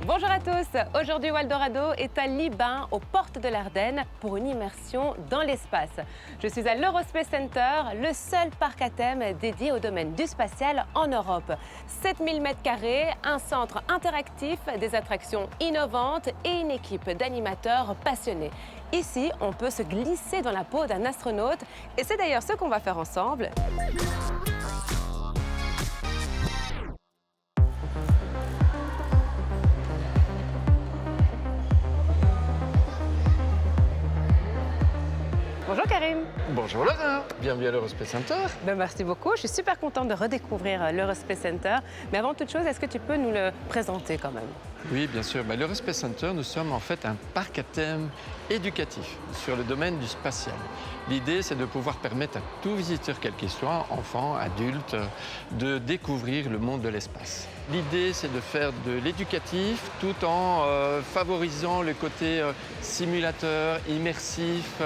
Bonjour à tous. Aujourd'hui, Waldorado est à Libin, aux portes de l'Ardenne, pour une immersion dans l'espace. Je suis à l'Eurospace Center, le seul parc à thème dédié au domaine du spatial en Europe. 7000 m², un centre interactif, des attractions innovantes et une équipe d'animateurs passionnés. Ici, on peut se glisser dans la peau d'un astronaute et c'est d'ailleurs ce qu'on va faire ensemble. Bonjour Karim. Bonjour Laura, bienvenue à l'Eurospace Center. Merci beaucoup, je suis super contente de redécouvrir l'Eurospace Center. Mais avant toute chose, est-ce que tu peux nous le présenter quand même? Oui, bien sûr. L'Eurospace Center, nous sommes en fait un parc à thème éducatif sur le domaine du spatial. L'idée, c'est de pouvoir permettre à tout visiteur, quel qu'il soit, enfant, adulte, de découvrir le monde de l'espace. L'idée, c'est de faire de l'éducatif tout en favorisant le côté simulateur, immersif.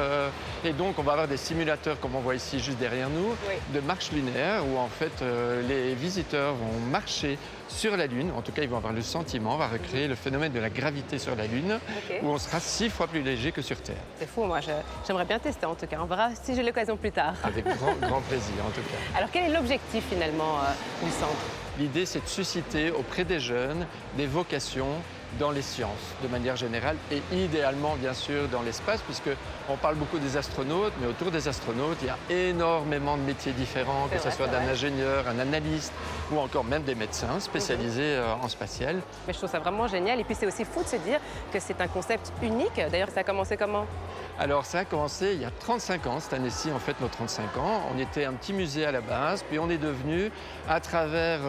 Et donc, on va avoir des simulateurs, comme on voit ici juste derrière nous, de marche lunaire, où en fait, les visiteurs vont marcher sur la Lune. En tout cas, ils vont avoir le sentiment, on va recréer le phénomène de la gravité sur la Lune, où on sera 6 fois plus léger que sur Terre. C'est fou, moi j'aimerais bien tester en tout cas. On verra si j'ai l'occasion plus tard. Avec grand plaisir en tout cas. Alors quel est l'objectif finalement du centre? L'idée, c'est de susciter auprès des jeunes des vocations dans les sciences, de manière générale, et idéalement, bien sûr, dans l'espace, puisqu'on parle beaucoup des astronautes, mais autour des astronautes, il y a énormément de métiers différents, que ce soit d'un ingénieur, un analyste, ou encore même des médecins spécialisés en spatial. Mais je trouve ça vraiment génial, et puis c'est aussi fou de se dire que c'est un concept unique. D'ailleurs, ça a commencé comment? Alors ça a commencé il y a 35 ans, cette année-ci en fait nos 35 ans. On était un petit musée à la base, puis on est devenu, à travers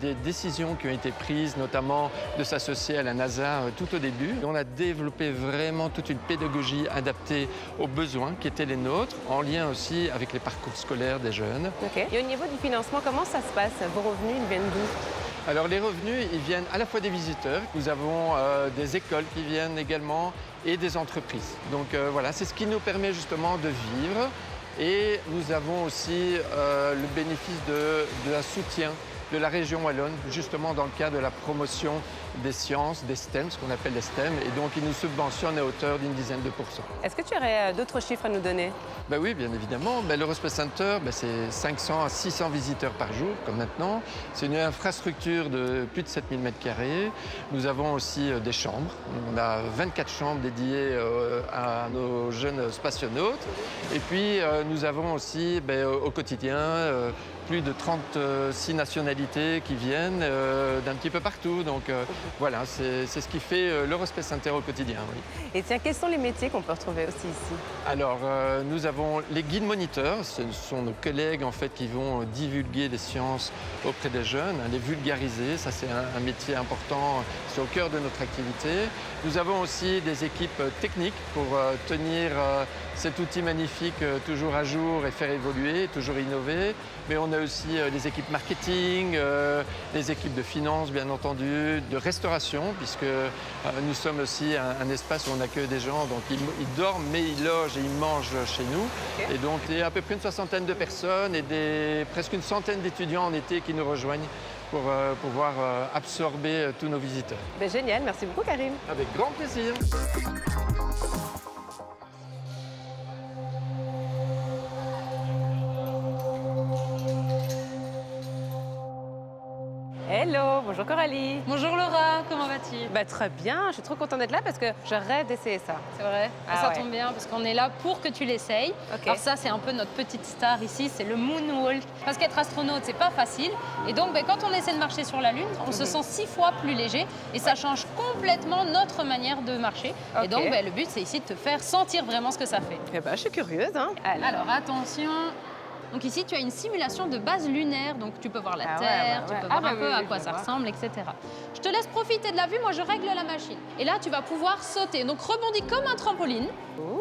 des décisions qui ont été prises, notamment de s'associer à la NASA tout au début, on a développé vraiment toute une pédagogie adaptée aux besoins qui étaient les nôtres, en lien aussi avec les parcours scolaires des jeunes. Et au niveau du financement, comment ça se passe? Vos revenus, ils viennent d'où? Alors les revenus, ils viennent à la fois des visiteurs, nous avons des écoles qui viennent également, et des entreprises. Donc voilà, c'est ce qui nous permet justement de vivre. Et nous avons aussi le bénéfice d'un soutien de la région wallonne, justement dans le cadre de la promotion des sciences, des STEM, ce qu'on appelle les STEM, et donc ils nous subventionnent à hauteur d'une dizaine de pourcents. Est-ce que tu aurais d'autres chiffres à nous donner? Oui, bien évidemment. L'Eurospace Center, c'est 500 à 600 visiteurs par jour, comme maintenant. C'est une infrastructure de plus de 7000 m². Nous avons aussi des chambres. On a 24 chambres dédiées à nos jeunes spationautes. Et puis, nous avons aussi, au quotidien, plus de 36 nationalités qui viennent d'un petit peu partout. Donc voilà, c'est ce qui fait l'Eurospace Center au quotidien. Oui. Et tiens, quels sont les métiers qu'on peut retrouver aussi ici? Alors, nous avons les guides moniteurs. Ce sont nos collègues en fait, qui vont divulguer les sciences auprès des jeunes, les vulgariser. Ça, c'est un métier important, c'est au cœur de notre activité. Nous avons aussi des équipes techniques pour tenir cet outil magnifique toujours à jour et faire évoluer, toujours innover. Mais on a aussi les équipes marketing, les équipes de finance, bien entendu, de restauration, puisque nous sommes aussi un espace où on accueille des gens, donc ils dorment, mais ils logent et ils mangent chez nous. Et donc, il y a à peu près une soixantaine de personnes et presque une centaine d'étudiants en été qui nous rejoignent pour pouvoir absorber tous nos visiteurs. Génial, merci beaucoup Karim. Avec grand plaisir. Hello, bonjour Coralie. Bonjour Laura, comment vas-tu? Très bien, je suis trop contente d'être là parce que je rêve d'essayer ça. C'est vrai, ça tombe bien parce qu'on est là pour que tu l'essayes. Alors ça, c'est un peu notre petite star ici, c'est le moonwalk. Parce qu'être astronaute, c'est pas facile. Et donc, quand on essaie de marcher sur la Lune, on se sent 6 fois plus léger et ça change complètement notre manière de marcher. Et donc, le but, c'est ici de te faire sentir vraiment ce que ça fait. Je suis curieuse. Hein. Alors, attention. Donc ici, tu as une simulation de base lunaire, donc tu peux voir la Terre, tu peux voir un peu à quoi ça ressemble, etc. Je te laisse profiter de la vue, moi je règle la machine. Et là, tu vas pouvoir sauter. Donc rebondis comme un trampoline.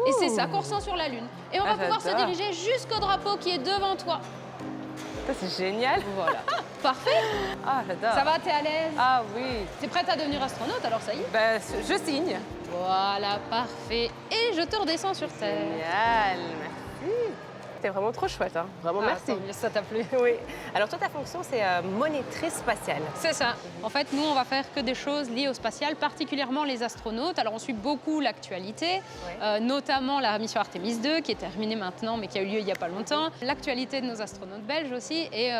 Et c'est ça qu'on ressent sur la Lune. Et on va pouvoir se diriger jusqu'au drapeau qui est devant toi. Ça, c'est génial. Voilà. Parfait. Ah, j'adore. Ça va, t'es à l'aise? Ah oui. T'es prête à devenir astronaute, alors ça y est? Je signe. Voilà, parfait. Et je te redescends sur Terre. Génial, merci. c'était vraiment trop chouette. Hein. Vraiment, merci. Tant mieux, ça t'a plu. Oui. Alors, toi, ta fonction, c'est monitrice spatiale. C'est ça. En fait, nous, on va faire que des choses liées au spatial, particulièrement les astronautes. Alors, on suit beaucoup l'actualité, notamment la mission Artemis 2, qui est terminée maintenant, mais qui a eu lieu il n'y a pas longtemps. L'actualité de nos astronautes belges aussi. Et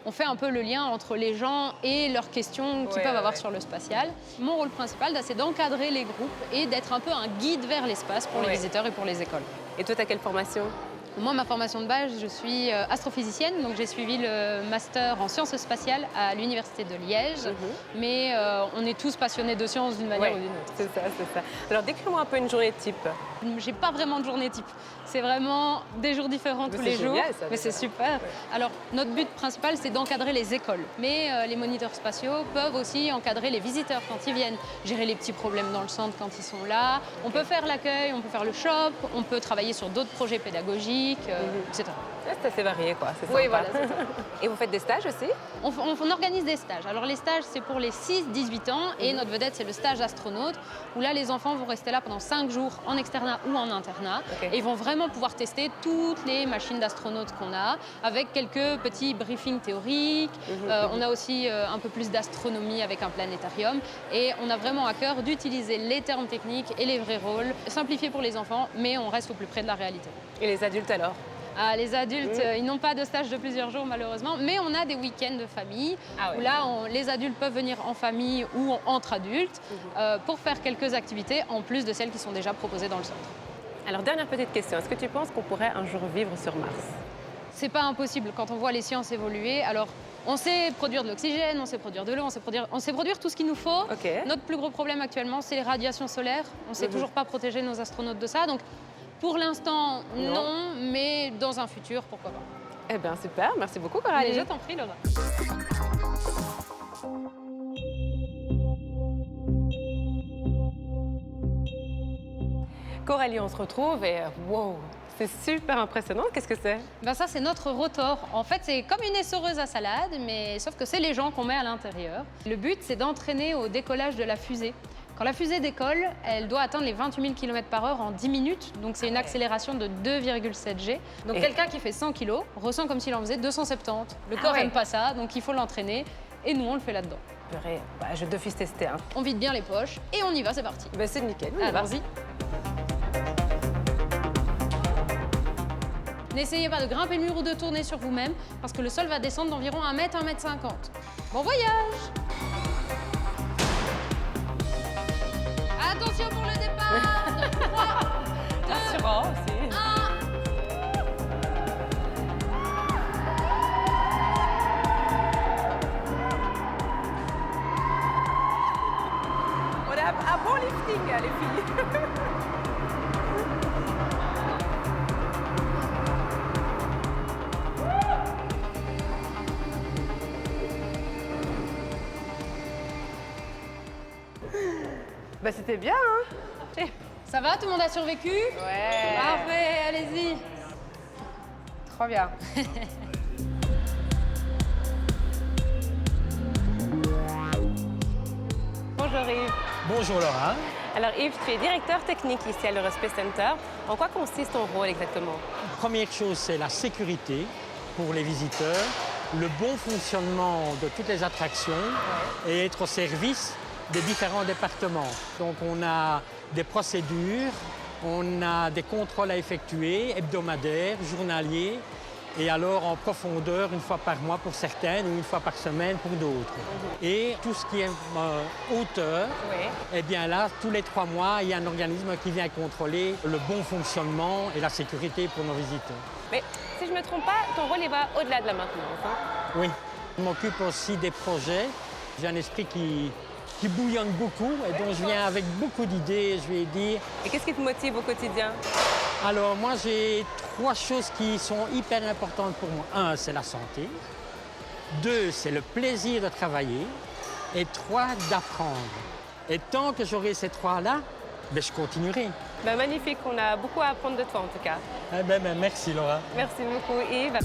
on fait un peu le lien entre les gens et leurs questions qu'ils peuvent avoir sur le spatial. Mon rôle principal, c'est d'encadrer les groupes et d'être un peu un guide vers l'espace pour les visiteurs et pour les écoles. Et toi, tu as quelle formation? Moi, ma formation de base, je suis astrophysicienne, donc j'ai suivi le master en sciences spatiales à l'Université de Liège. Mais on est tous passionnés de sciences d'une manière ou d'une autre. C'est ça, c'est ça. Alors, décris-moi un peu une journée type. J'ai pas vraiment de journée type. C'est vraiment des jours différents tous les jours. Génial, ça, mais c'est super. Alors, notre but principal, c'est d'encadrer les écoles. Mais les moniteurs spatiaux peuvent aussi encadrer les visiteurs quand ils viennent, gérer les petits problèmes dans le centre quand ils sont là. On peut faire l'accueil, on peut faire le shop, on peut travailler sur d'autres projets pédagogiques, etc. C'est assez varié, quoi. C'est Oui, sympa. voilà, c'est ça. Et vous faites des stages aussi? On organise des stages. Alors les stages, c'est pour les 6-18 ans et notre vedette, c'est le stage astronaute où là, les enfants vont rester là pendant 5 jours en externat ou en internat et ils vont vraiment pouvoir tester toutes les machines d'astronautes qu'on a avec quelques petits briefings théoriques. On a aussi un peu plus d'astronomie avec un planétarium et on a vraiment à cœur d'utiliser les termes techniques et les vrais rôles, simplifiés pour les enfants, mais on reste au plus près de la réalité. Et les adultes alors? Les adultes, ils n'ont pas de stage de plusieurs jours malheureusement, mais on a des week-ends de famille où là, les adultes peuvent venir en famille ou entre adultes pour faire quelques activités en plus de celles qui sont déjà proposées dans le centre. Alors, dernière petite question, est-ce que tu penses qu'on pourrait un jour vivre sur Mars? C'est pas impossible quand on voit les sciences évoluer. Alors, on sait produire de l'oxygène, on sait produire de l'eau, on sait produire tout ce qu'il nous faut. Notre plus gros problème actuellement, c'est les radiations solaires. On ne sait toujours pas protéger nos astronautes de ça. Donc, pour l'instant, non, mais dans un futur, pourquoi pas. Eh bien, super. Merci beaucoup, Coralie. Je t'en prie, Laura. Coralie, on se retrouve et wow, c'est super impressionnant. Qu'est-ce que c'est? Ça, c'est notre rotor. En fait, c'est comme une essoreuse à salade, mais sauf que c'est les gens qu'on met à l'intérieur. Le but, c'est d'entraîner au décollage de la fusée. Quand la fusée décolle, elle doit atteindre les 28 000 km/h en 10 minutes. Donc, c'est une accélération de 2,7 G. Donc, quelqu'un qui fait 100 kg ressent comme s'il en faisait 270. Le corps n'aime pas ça, donc il faut l'entraîner. Et nous, on le fait là-dedans. Purée, je vais d'office tester. Hein. On vide bien les poches et on y va, c'est parti. C'est nickel. Vas-y. N'essayez pas de grimper le mur ou de tourner sur vous-même parce que le sol va descendre d'environ 1 mètre, 1,50 m. Bon voyage! Attention pour le départ! 3, 2, Rassurant aussi. 1. On a un bon lifting, les filles. C'était bien, hein? Ça va? Tout le monde a survécu? Ouais. Parfait, allez-y. Trop bien. Bonjour Yves. Bonjour Laura. Alors Yves, tu es directeur technique ici à l'Eurospace Center. En quoi consiste ton rôle exactement? Première chose, c'est la sécurité pour les visiteurs, le bon fonctionnement de toutes les attractions et être au service des différents départements. Donc on a des procédures, on a des contrôles à effectuer, hebdomadaires, journaliers, et alors en profondeur une fois par mois pour certaines ou une fois par semaine pour d'autres. Et tout ce qui est hauteur, eh bien là, tous les 3 mois, il y a un organisme qui vient contrôler le bon fonctionnement et la sécurité pour nos visiteurs. Mais si je ne me trompe pas, ton rôle il va au-delà de la maintenance. Hein? Oui, je m'occupe aussi des projets. J'ai un esprit qui bouillonne beaucoup et dont je viens avec beaucoup d'idées, je vais dire. Et qu'est-ce qui te motive au quotidien? Alors moi, j'ai 3 choses qui sont hyper importantes pour moi. 1, c'est la santé. 2, c'est le plaisir de travailler. Et 3, d'apprendre. Et tant que j'aurai ces 3-là, je continuerai. Magnifique, on a beaucoup à apprendre de toi en tout cas. Merci Laura. Merci beaucoup Yves.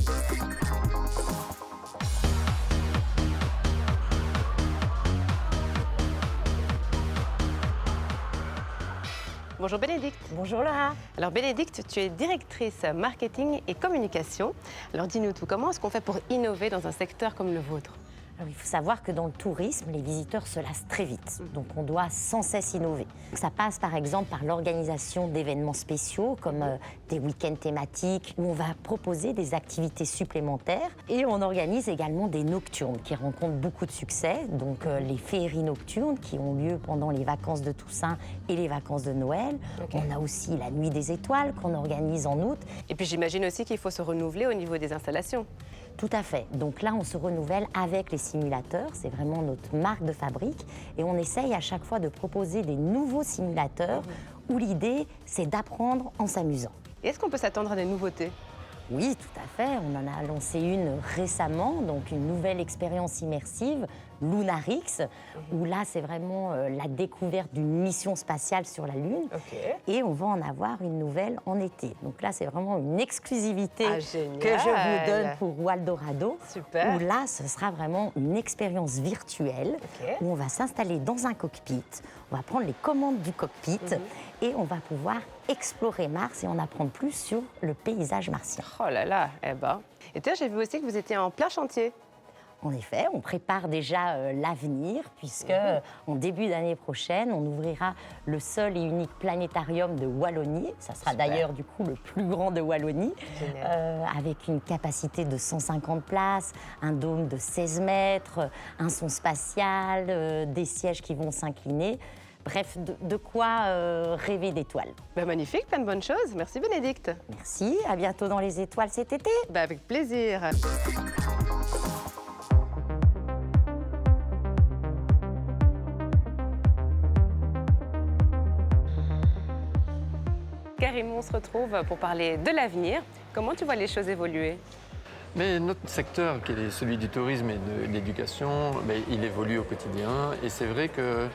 Bonjour Bénédicte. Bonjour Laura. Alors Bénédicte, tu es directrice marketing et communication. Alors dis-nous tout, comment est-ce qu'on fait pour innover dans un secteur comme le vôtre? Alors, il faut savoir que dans le tourisme, les visiteurs se lassent très vite. Donc on doit sans cesse innover. Ça passe par exemple par l'organisation d'événements spéciaux comme des week-ends thématiques où on va proposer des activités supplémentaires. Et on organise également des nocturnes qui rencontrent beaucoup de succès. Donc les féeries nocturnes qui ont lieu pendant les vacances de Toussaint et les vacances de Noël. On a aussi la Nuit des Étoiles qu'on organise en août. Et puis j'imagine aussi qu'il faut se renouveler au niveau des installations. Tout à fait. Donc là, on se renouvelle avec les simulateurs. C'est vraiment notre marque de fabrique. Et on essaye à chaque fois de proposer des nouveaux simulateurs où l'idée, c'est d'apprendre en s'amusant. Et est-ce qu'on peut s'attendre à des nouveautés? Oui, tout à fait. On en a lancé une récemment, donc une nouvelle expérience immersive, Lunarix, où là, c'est vraiment la découverte d'une mission spatiale sur la Lune. Et on va en avoir une nouvelle en été. Donc là, c'est vraiment une exclusivité que je vous donne pour Waldorado. Super. Où là, ce sera vraiment une expérience virtuelle où on va s'installer dans un cockpit, on va prendre les commandes du cockpit et on va pouvoir explorer Mars et en apprendre plus sur le paysage martien. Oh là là, eh ben. Et tiens, j'ai vu aussi que vous étiez en plein chantier. En effet, on prépare déjà l'avenir puisque en début d'année prochaine, on ouvrira le seul et unique planétarium de Wallonie. Ça sera d'ailleurs du coup le plus grand de Wallonie, avec une capacité de 150 places, un dôme de 16 mètres, un son spatial, des sièges qui vont s'incliner. Bref, de quoi rêver d'étoiles. Ben, magnifique, plein de bonnes choses. Merci Bénédicte. Merci, à bientôt dans les étoiles cet été. Ben, avec plaisir. Karim, on se retrouve pour parler de l'avenir. Comment tu vois les choses évoluer? Mais notre secteur, qui est celui du tourisme et de l'éducation, il évolue au quotidien. Et c'est vrai que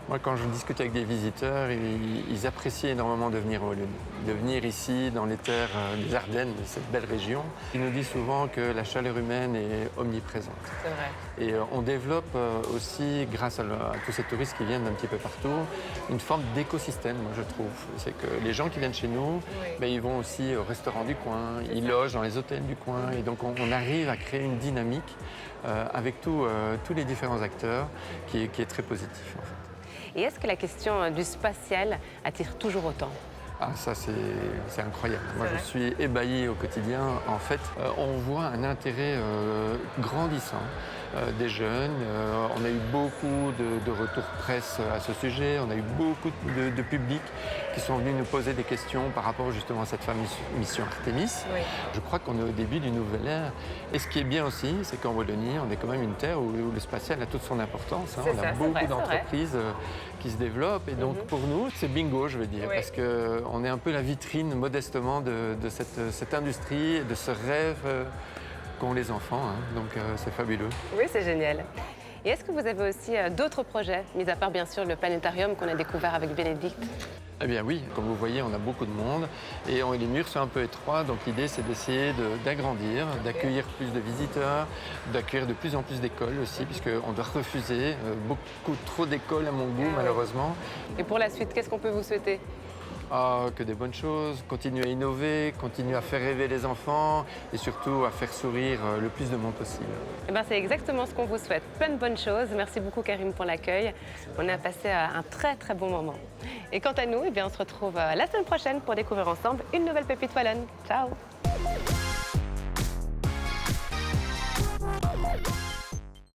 moi, quand je discute avec des visiteurs, ils apprécient énormément de venir ici, dans les terres des Ardennes, de cette belle région. Ils nous disent souvent que la chaleur humaine est omniprésente. C'est vrai. Et on développe aussi, grâce à tous ces touristes qui viennent d'un petit peu partout, une forme d'écosystème, moi je trouve. C'est que les gens qui viennent chez nous, ils vont aussi au restaurant du coin, ils logent dans les hôtels du coin. Et donc on arrive à créer une dynamique avec tous les différents acteurs qui est très positif en fait. Et est-ce que la question du spatial attire toujours autant? Ah, ça, c'est incroyable. Moi, je suis ébahi au quotidien. En fait, on voit un intérêt grandissant des jeunes. On a eu beaucoup de retours presse à ce sujet. On a eu beaucoup de public qui sont venus nous poser des questions par rapport justement à cette fameuse mission Artemis. Je crois qu'on est au début d'une nouvelle ère. Et ce qui est bien aussi, c'est qu'en Wallonie, on est quand même une terre où le spatial a toute son importance. On a beaucoup d'entreprises qui se développent. Et donc, pour nous, c'est bingo, je veux dire, parce qu'on est un peu la vitrine, modestement, de cette industrie, de ce rêve qu'ont les enfants. Donc, c'est fabuleux. Oui, c'est génial. Et est-ce que vous avez aussi d'autres projets, mis à part, bien sûr, le planétarium qu'on a découvert avec Bénédicte? Eh bien oui, comme vous voyez, on a beaucoup de monde et les murs sont un peu étroits, donc l'idée c'est d'essayer d'agrandir, d'accueillir plus de visiteurs, d'accueillir de plus en plus d'écoles aussi, puisqu'on doit refuser beaucoup trop d'écoles à mon goût, malheureusement. Et pour la suite, qu'est-ce qu'on peut vous souhaiter? Que des bonnes choses, continuer à innover, continuer à faire rêver les enfants et surtout à faire sourire le plus de monde possible. Eh ben, c'est exactement ce qu'on vous souhaite. Plein de bonnes choses. Merci beaucoup Karim pour l'accueil. On a passé un très très bon moment. Et quant à nous, on se retrouve la semaine prochaine pour découvrir ensemble une nouvelle pépite wallonne. Ciao!